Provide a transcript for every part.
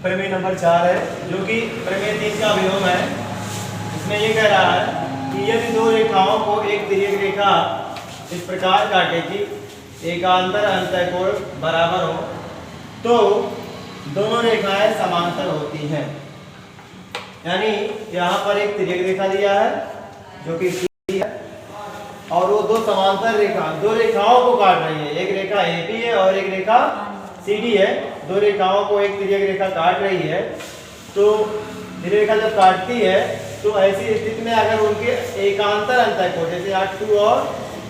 प्रमेय नंबर 4 है, जो कि प्रमेय 3 का विलोम है। इसमें ये कह रहा है कि यदि दो रेखाओं को एक तिर्यक रेखा इस प्रकार काटे कि एकांतर अंतःकोण बराबर हो तो दोनों रेखाएं समांतर होती हैं। यानी यहाँ पर एक तिर्यक रेखा दिया है जो कि है और वो दो समांतर दो रेखाओं को काट रही है। एक रेखा AB है और एक रेखा CD है। दो रेखाओं को एक तिर्यक रेखा काट रही है। तो तिर्यक रेखा जब काटती है तो ऐसी स्थिति में अगर उनके एकांतर अंतःकोण, जैसे यहाँ 2 और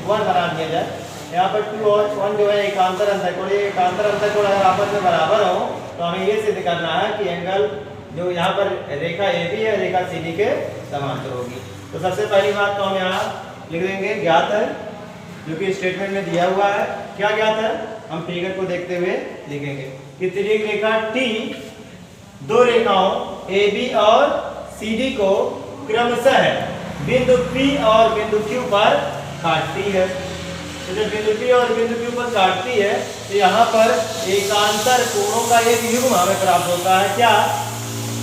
1 बना दिया जाए, यहाँ पर 2 और 1 जो है एकांतर अंतःकोण, ये एकांतर अंतःकोण अगर आपस में बराबर हो तो हमें ये सिद्ध करना है कि एंगल जो यहाँ पर रेखा AB है रेखा CD के समांतर होगी। तो सबसे पहली बात तो हम यहाँ लिख देंगे ज्ञात है, जो कि स्टेटमेंट में दिया हुआ है। क्या ज्ञात है, हम फिगर को देखते हुए लिखेंगे कि तिर्यक रेखा T दो रेखाओं AB और CD को क्रमशः बिंदु P और बिंदु Q पर काटती है। तो जब बिंदु P और बिंदु Q पर काटती है तो यहाँ पर एकांतर कोणों का एक युग्म हमें प्राप्त होता है। क्या?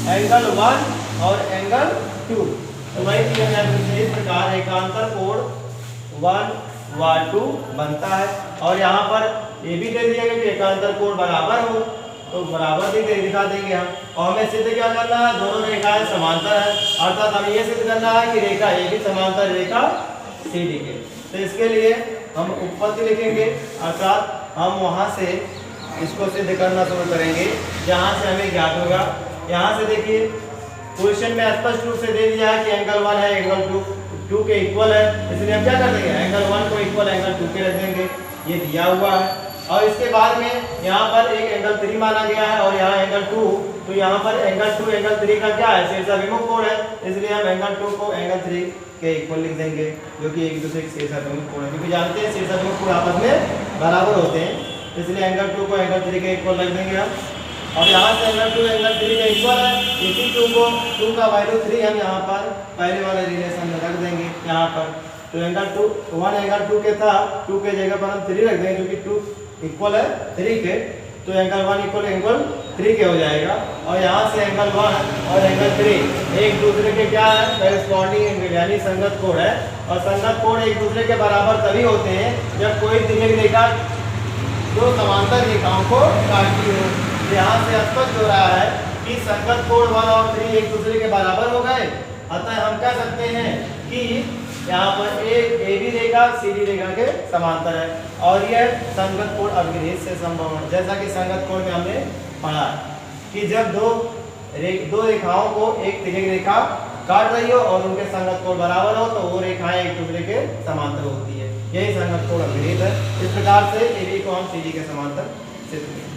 एंगल 1 और एंगल 2। तो वही इस प्रकार एकांतर कोण 1 व 2 बनता है। और यहाँ पर ये भी दे दिया गया कि एकांतर कोण बराबर हो तो बराबर भी दिखा देंगे हम। और हमें सिद्ध क्या करना है, दोनों रेखाएं समांतर है, अर्थात हमें ये सिद्ध करना है कि रेखा AB समांतर रेखा CD के। तो इसके लिए हम उत्पत्ति लिखेंगे, अर्थात हम वहाँ से इसको सिद्ध करना शुरू करेंगे जहाँ से हमें ज्ञात होगा। यहाँ से देखिए क्वेश्चन में स्पष्ट रूप से दे दिया है कि एंगल 1 है एंगल 2 के इक्वल है, इसलिए हम क्या कर देंगे, एंगल 1 को इक्वल एंगल 2 के रख देंगे, ये दिया हुआ है। और इसके बाद में यहाँ पर एक एंगल 3 माना गया है और यहाँ एंगल 2, तो यहाँ पर एंगल 2 एंगल 3 का क्या है, शीर्षाभिमुख कोण है, इसलिए हम एंगल 2 को एंगल 3 के इक्वल लिख देंगे, जो कि एक दूसरे के शीर्षाभिमुख कोण है। क्योंकि जानते हैं शीर्षाभिमुख कोण आपस में बराबर होते हैं, इसलिए एंगल 2 को एंगल 3 के इक्वल रख देंगे हम। और यहाँ से एंगल 2 एंगल 3 के इक्वल है, इसी 2 का वैल्यू 3 हम यहाँ पर पहले वाले रिलेशन में रख देंगे यहाँ पर। तो एंगल 1 एंगल 2 के था, 2 के जगह पर हम 3 रख देंगे क्योंकि 2 इक्वल है 3 के, तो एंगल 1 इक्वल एंगल 3 के हो जाएगा। और यहाँ से एंगल 1 और एंगल 3 एक दूसरे के क्या है, करेस्पॉन्डिंग एंगल यानी संगत कोण है। और संगत कोण एक दूसरे के बराबर तभी होते हैं जब कोई तिर्यक रेखा दो समांतर रेखाओं को काटती हो। यहाँ से स्पष्ट हो रहा है कि संगत कोण 1 और 3 एक दूसरे के बराबर हो गए, अतः हम कह सकते हैं कि यहाँ पर एक AB रेखा CD रेखा के समांतर है और यह संगत कोण अभिनिवेश से संभव है। जैसा कि संगत कोण में हमने पढ़ा कि जब दो रेखाओं को एक तिर्यक रेखा काट रही हो और उनके संगत कोण बराबर हो तो वो रेखाएं एक दूसरे के समांतर होती है, यही संगत कोण अभिनिवेश है। इस प्रकार से AB को हम CD के समांतर सिद्ध करेंगे।